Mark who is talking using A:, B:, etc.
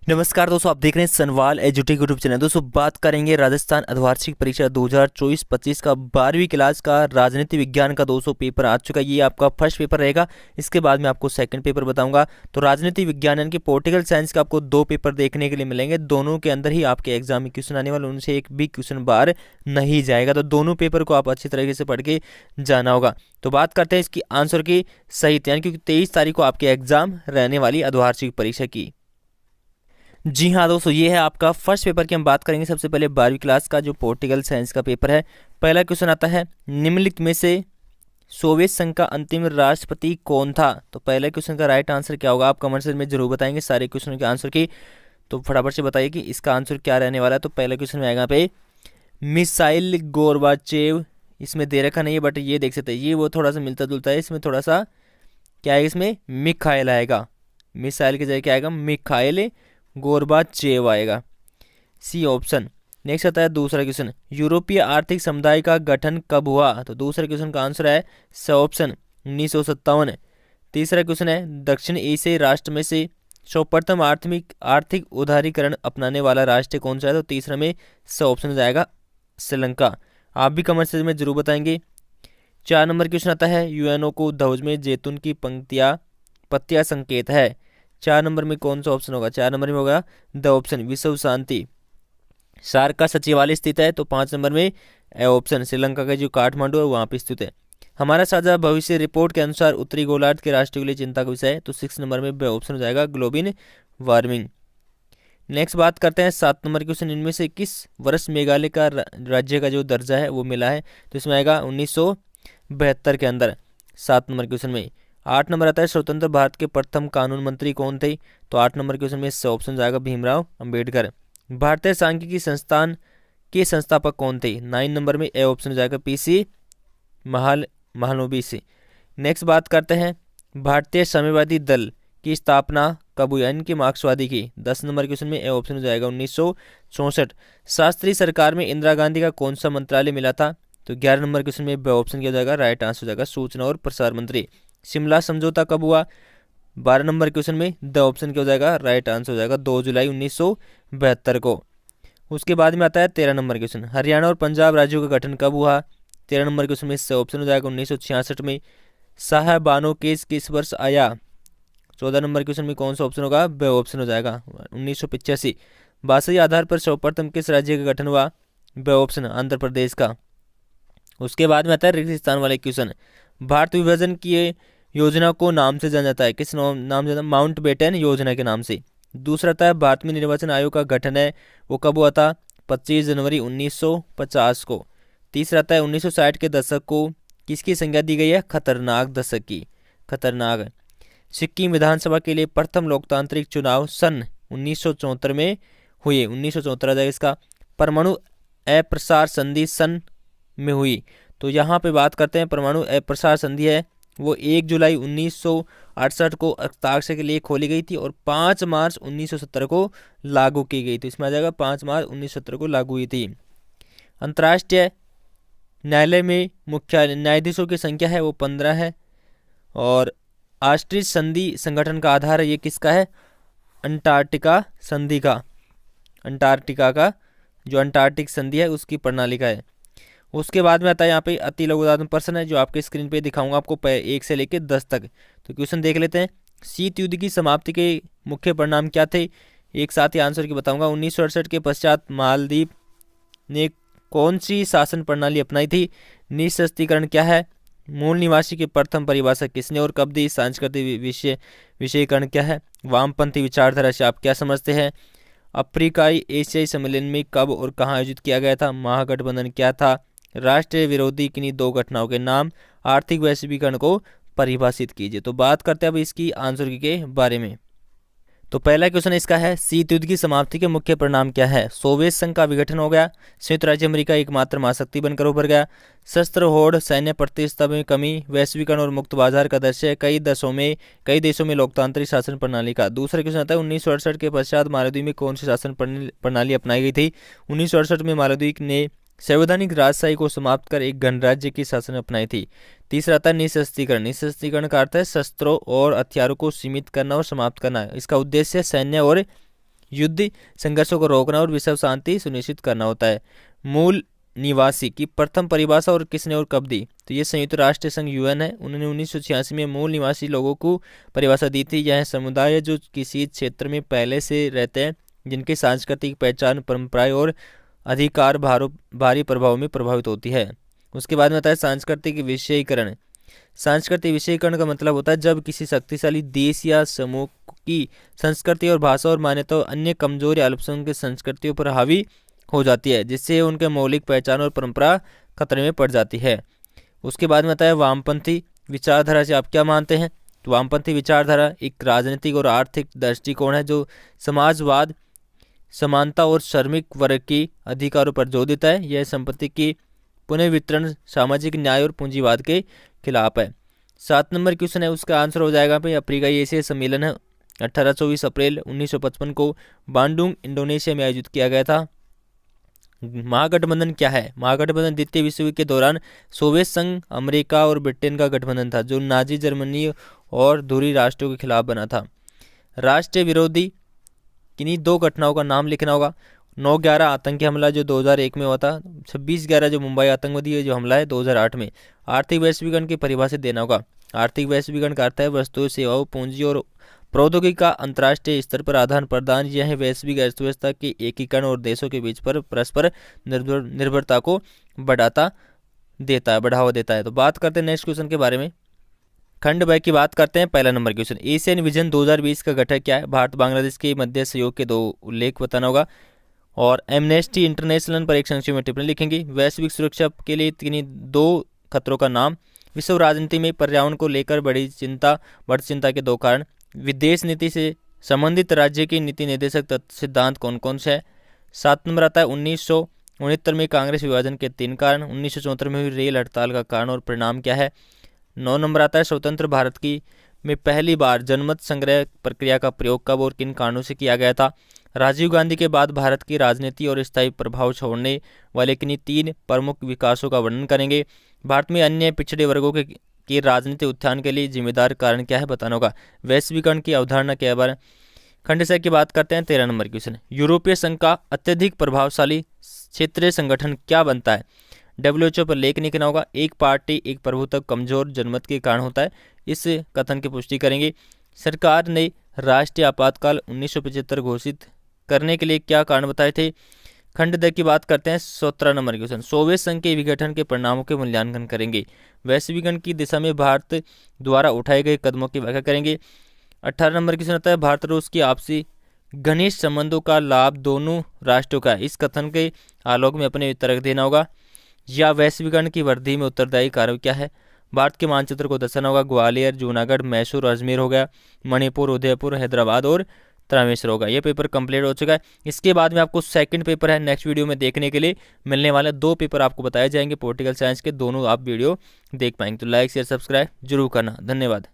A: नमस्कार दोस्तों, आप देख रहे हैं सनवाल एजुटेक यूट्यूब चैनल। दोस्तों बात करेंगे राजस्थान अर्धवार्षिक परीक्षा 2024-25 का 12वीं क्लास का राजनीति विज्ञान का 200 पेपर आ चुका है। ये आपका फर्स्ट पेपर रहेगा। इसके बाद मैं आपको सेकंड पेपर बताऊंगा। तो राजनीति विज्ञान यानी कि पॉलिटिकल साइंस का आपको 2 पेपर देखने के लिए मिलेंगे। दोनों के अंदर ही आपके एग्जाम में क्वेश्चन आने वाले, उनसे एक भी क्वेश्चन बाहर नहीं जाएगा। तो दोनों पेपर को आप अच्छी तरीके से पढ़ के जाना होगा। तो बात करते हैं इसकी आंसर की सही, यानी कि 23 तारीख को आपके एग्जाम रहने वाली अर्धवार्षिक परीक्षा की। जी हाँ दोस्तों, ये है आपका फर्स्ट पेपर की हम बात करेंगे। सबसे पहले 12वीं क्लास का जो पॉलिटिकल साइंस का पेपर है। पहला क्वेश्चन आता है, निम्नलिखित में से सोवियत संघ का अंतिम राष्ट्रपति कौन था। तो पहले क्वेश्चन का राइट आंसर क्या होगा, आप कमेंट में जरूर बताएंगे सारे क्वेश्चन के आंसर की। तो फटाफट से बताइए कि इसका आंसर क्या रहने वाला है। तो पहले क्वेश्चन में आएगा पे मिसाइल गोर्बाचेव। इसमें दे रखा नहीं है बट ये देख सकते हैं, ये वो थोड़ा सा मिलता जुलता है। इसमें थोड़ा सा क्या है, इसमें मिखाइल आएगा। मिसाइल की जगह क्या आएगा, मिखाइल गोर्बाचेव आएगा, सी ऑप्शन। नेक्स्ट आता है दूसरा क्वेश्चन, यूरोपीय आर्थिक समुदाय का गठन कब हुआ। तो दूसरे क्वेश्चन का आंसर है सी ऑप्शन 1957। तीसरा क्वेश्चन है, दक्षिण एशियाई राष्ट्र में से सर्वप्रथम आर्थिक उदारीकरण अपनाने वाला राष्ट्र कौन सा है। तो तीसरा में सी ऑप्शन जाएगा श्रीलंका। आप भी कमेंट में जरूर बताएंगे। 4 नंबर क्वेश्चन आता है, यूएनओ को ध्वज में जैतून की पत्तियां संकेत है। 4 नंबर में कौन सा ऑप्शन होगा, 4 नंबर में होगा द ऑप्शन विश्व शांति। सार्क का सचिवालय स्थित है। तो 5 नंबर में ए ऑप्शन श्रीलंका का जो काठमांडू है वहाँ पे स्थित है। हमारा साझा भविष्य रिपोर्ट के अनुसार उत्तरी गोलार्ध के राष्ट्रों के लिए चिंता का विषय है। तो 6 नंबर में बे ऑप्शन हो जाएगा ग्लोबल वार्मिंग। नेक्स्ट बात करते हैं 7 नंबर क्वेश्चन, इनमें से किस वर्ष मेघालय का राज्य का जो दर्जा है वो मिला है। तो इसमें आएगा 1972 के अंदर 7 नंबर क्वेश्चन में। 8 नंबर आता है, स्वतंत्र भारत के प्रथम कानून मंत्री कौन थे। तो 8 नंबर क्वेश्चन में इससे ऑप्शन जाएगा भीमराव अंबेडकर। भारतीय सांख्यिकी संस्थान के संस्थापक कौन थे। 9 नंबर में ए ऑप्शन जाएगा पीसी महालनोबिस। नेक्स्ट बात करते हैं, भारतीय साम्यवादी दल की स्थापना कब हुई, यानी कि मार्क्सवादी की। 10 नंबर क्वेश्चन में ए ऑप्शन हो जाएगा 1964। शास्त्री सरकार में इंदिरा गांधी का कौन सा मंत्रालय मिला था। तो 11 नंबर क्वेश्चन में बे ऑप्शन किया जाएगा, राइट आंसर हो जाएगा सूचना और प्रसार मंत्री। शिमला समझौता कब हुआ। 12 नंबर क्वेश्चन में द ऑप्शन क्या हो जाएगा, राइट आंसर हो जाएगा 2 जुलाई 1972 को। उसके बाद में आता है 13 नंबर क्वेश्चन, हरियाणा और पंजाब राज्यों का गठन कब हुआ। 13 नंबर क्वेश्चन में इससे ऑप्शन हो जाएगा 1966 में। साहबानो केस किस वर्ष आया। 14 नंबर क्वेश्चन में कौन सा ऑप्शन होगा, बे ऑप्शन हो जाएगा 1985। भाषाई आधार पर सर्वप्रथम किस राज्य का गठन हुआ। बे ऑप्शन आंध्र प्रदेश का। उसके बाद में आता है रिक्त स्थान वाले क्वेश्चन, भारत विभाजन की योजना को नाम से जाना जाता है, किस नाम से जाना, माउंट बेटन योजना के नाम से। दूसरा आता है, भारत में निर्वाचन आयोग का गठन है वो कब हुआ था। 25 जनवरी 1950 को। तीसरा आता है, 1960 के दशक को किसकी संज्ञा दी गई है, खतरनाक दशक की, खतरनाक। सिक्किम विधानसभा के लिए प्रथम लोकतांत्रिक चुनाव सन 1974 में हुए, 1974 जाएगा इसका। परमाणु अप्रसार संधि सन में हुई। तो यहाँ पे बात करते हैं, परमाणु अप्रसार संधि है वो 1 जुलाई 1968 को हस्ताक्षर के लिए खोली गई थी और 5 मार्च 1970 को लागू की गई थी। इसमें आ जाएगा 5 मार्च 1970 को लागू हुई थी। अंतर्राष्ट्रीय न्यायालय में मुख्य न्यायाधीशों की संख्या है वो 15 है। और आर्कटिक संधि संगठन का आधार है ये किसका है, अंटार्कटिका संधि का। अंटार्कटिका का जो अंटार्कटिक संधि है उसकी प्रणाली का है। उसके बाद में आता है यहाँ पे अति लघु उदाहरण प्रश्न है जो आपके स्क्रीन पे दिखाऊंगा आपको 1 से लेकर 10 तक। तो क्वेश्चन देख लेते हैं, शीत युद्ध की समाप्ति के मुख्य परिणाम क्या थे। एक साथ ही आंसर की बताऊंगा। 1968 के पश्चात मालदीव ने कौन सी शासन प्रणाली अपनाई थी। निःशस्त्रीकरण क्या है, मूल निवासी की प्रथम परिभाषा किसने और कब दी। सांस्कृतिक विषयीकरण क्या है, वामपंथी विचारधारा से आप क्या समझते हैं। अफ्रीकाई एशियाई सम्मेलन में कब और कहाँ आयोजित किया गया था। महागठबंधन क्या था। राष्ट्रीय विरोधी किन्हीं 2 घटनाओं के नाम। आर्थिक वैश्वीकरण को परिभाषित कीजिए। तो बात करते हैं अब इसकी आंसर के बारे में। तो पहला क्वेश्चन इसका है, शीत युद्ध की समाप्ति के मुख्य परिणाम क्या है। सोवियत संघ का विघटन हो गया। संयुक्त राज्य अमेरिका एकमात्र महाशक्ति बनकर उभर गया। शस्त्र होड़, सैन्य प्रतिस्पर्धा में कमी, वैश्वीकरण और मुक्त बाजार का दृश्य, कई देशों में लोकतांत्रिक शासन प्रणाली का। दूसरा क्वेश्चन आता है, 1968 के पश्चात मालदीव में कौन सी शासन प्रणाली अपनाई गई थी। 1968 में मालदीव ने संवैधानिक राजशाही को समाप्त कर एक गणराज्य की शासन अपनाई थी। तीसरा आता है निःशस्त्रीकरण। निःशस्त्रीकरण का अर्थ है शस्त्रों और हथियारों को सीमित करना और समाप्त करना। इसका उद्देश्य सैन्य और युद्ध संघर्षों को रोकना और विश्व शांति सुनिश्चित करना होता है। मूल निवासी की प्रथम परिभाषा और किसने और कब दी? तो ये संयुक्त राष्ट्र संघ यूएन है, उन्होंने 1986 में मूल निवासी लोगों को परिभाषा दी थी। यह समुदाय है जो किसी क्षेत्र में पहले से रहते हैं, जिनकी सांस्कृतिक पहचान, परंपराएं और अधिकार भारी प्रभाव में प्रभावित होती है। उसके बाद में आता है सांस्कृतिक विषयीकरण। सांस्कृतिक विषयीकरण का मतलब होता है जब किसी शक्तिशाली देश या समूह की संस्कृति और भाषा और मान्यता अन्य कमजोर या अल्पसंख्यक की संस्कृतियों पर हावी हो जाती है, जिससे उनके मौलिक पहचान और परंपरा खतरे में पड़ जाती है। उसके बाद में आता है वामपंथी विचारधारा से आप क्या मानते हैं? तो वामपंथी विचारधारा एक राजनीतिक और आर्थिक दृष्टिकोण है जो समाजवाद, समानता और श्रमिक वर्ग के अधिकारों पर जोर देता है। यह संपत्ति की पुनर्वितरण, सामाजिक न्याय और पूंजीवाद के खिलाफ है। 7 नंबर क्वेश्चन है, उसका आंसर हो जाएगा भाई अफ्रीकाई एशिया सम्मेलन है 18-24 अप्रैल 1955 को बांडुंग इंडोनेशिया में आयोजित किया गया था। महागठबंधन क्या है? महागठबंधन द्वितीय विश्व युद्ध के दौरान सोवियत संघ, अमेरिका और ब्रिटेन का गठबंधन था जो नाजी जर्मनी और धुरी राष्ट्रों के खिलाफ बना था। राष्ट्रीय विरोधी किन्हीं 2 घटनाओं का नाम लिखना होगा। 9/11 आतंकी हमला जो 2001 में हुआ था, 26/11 जो मुंबई आतंकवादी जो हमला है 2008 में। आर्थिक वैश्वीकरण की परिभाषा देना होगा। आर्थिक वैश्वीकरण का अर्थ है वस्तुओं, सेवाओं, पूंजी और प्रौद्योगिकी का अंतर्राष्ट्रीय स्तर पर आदान प्रदान। यह वैश्विक अर्थव्यवस्था के एकीकरण और देशों के बीच पर परस्पर निर्भरता को बढ़ावा देता है। तो बात करते हैं नेक्स्ट क्वेश्चन के बारे में। खंड ब की बात करते हैं। पहला नंबर क्वेश्चन, एशियन विजन 2020 का घटक क्या है? भारत बांग्लादेश के मध्य सहयोग के 2 उल्लेख बताना होगा। और एमनेस्टी इंटरनेशनल पर एक संक्षिप्त में टिप्पणी लिखेंगे। वैश्विक सुरक्षा के लिए किन्हीं 2 खतरों का नाम। विश्व राजनीति में पर्यावरण को लेकर बढ़ती चिंता के 2 कारण। विदेश नीति से संबंधित राज्य की नीति निर्देशक सिद्धांत कौन कौन से है? 7 नंबर आता है 1969 में कांग्रेस विभाजन के 3 कारण। 1974 में हुई रेल हड़ताल का कारण और परिणाम क्या है? 9 नंबर आता है स्वतंत्र भारत में पहली बार जनमत संग्रह प्रक्रिया का प्रयोग कब और किन कारणों से किया गया था? राजीव गांधी के बाद भारत की राजनीति और स्थायी प्रभाव छोड़ने वाले किन्हीं 3 प्रमुख विकासों का वर्णन करेंगे। भारत में अन्य पिछड़े वर्गों के राजनीतिक उत्थान के लिए जिम्मेदार कारण क्या है बताना होगा। वैश्वीकरण की अवधारणा के बारे में खंड से की बात करते हैं। 13 नंबर क्वेश्चन, यूरोपीय संघ का अत्यधिक प्रभावशाली क्षेत्रीय संगठन क्या बनता है? WHO पर लेख लिखना होगा। एक पार्टी एक प्रभुत्व कमजोर जनमत के कारण होता है। इस कथन की पुष्टि करेंगे। सरकार ने राष्ट्रीय आपातकाल 1975 घोषित करने के लिए क्या कारण बताए थे? खंड द की बात करते हैं। 17 नंबर क्वेश्चन, सोवियत संघ के विघटन के परिणामों के मूल्यांकन करेंगे। वैश्वीकरण की दिशा में भारत द्वारा उठाए गए कदमों की व्याख्या करेंगे। 18 नंबर क्वेश्चन आता है भारत रूस की आपसी घनिष्ठ संबंधों का लाभ दोनों राष्ट्रों का। इस कथन के आलोक में अपने तर्क देना होगा। या वैश्वीकरण की वृद्धि में उत्तरदायी कारक क्या है? भारत के मानचित्र को दर्शाना होगा। ग्वालियर, जूनागढ़, मैसूर, अजमेर हो गया, मणिपुर, उदयपुर, हैदराबाद और त्रामेश्वर होगा। ये पेपर कंप्लीट हो चुका है। इसके बाद में आपको सेकंड पेपर है नेक्स्ट वीडियो में देखने के लिए मिलने वाले 2 पेपर आपको बताए जाएंगे पॉलिटिकल साइंस के, दोनों आप वीडियो देख पाएंगे। तो लाइक शेयर सब्सक्राइब जरूर करना। धन्यवाद।